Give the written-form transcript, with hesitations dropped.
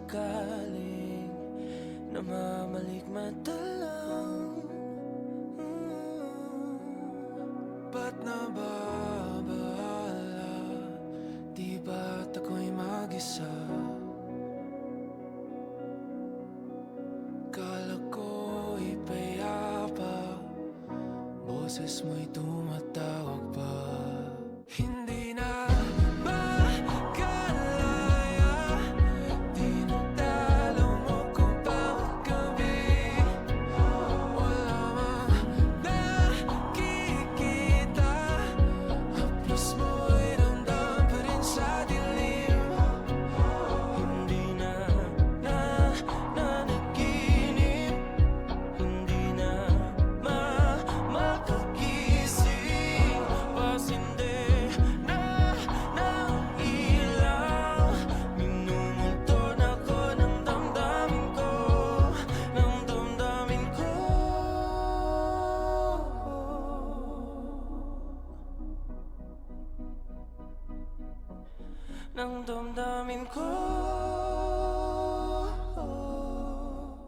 galing, namamalikmata lang. Ba't nababahala? Di ba't ako'y mag-isa? Kala ko'y payapa, boses mo'y tumatawag pa. Hindi na makalaya, dinadalaw mo ko bawat gabi. Wala mang nakikita, haplos mo'y ramdam pa rin sa dilim. Hindi na nanaginip, hindi na makagising. Pasindi na ng ilaw, minumulto na ko ng damdamin ko, ng damdamin ko. Ng damdamin ko.